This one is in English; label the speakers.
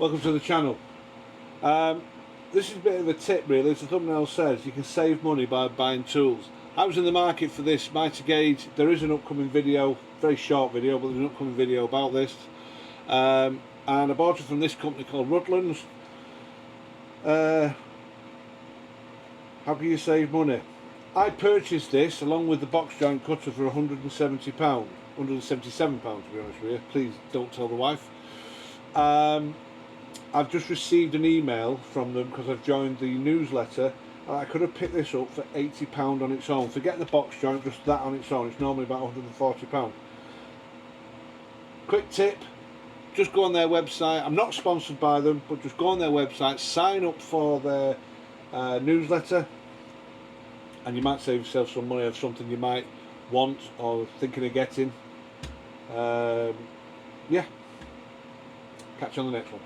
Speaker 1: Welcome to the channel. This is a bit of a tip really. As the thumbnail says, you can save money by buying tools. I was in the market for this mitre gauge. There is an upcoming video, very short video, but there's an upcoming video about this. And I bought it from this company called Rutland's. How can you save money? I purchased this along with the box joint cutter for £170, £177 to be honest with you. Please don't tell the wife. I've just received an email from them because I've joined the newsletter. I could have picked this up for £80 on its own. Forget the box joint, just that on its own. It's normally about £140. Quick tip, just go on their website. I'm not sponsored by them, but just go on their website, sign up for their newsletter, and you might save yourself some money of something you might want or thinking of getting. Yeah, catch you on the next one.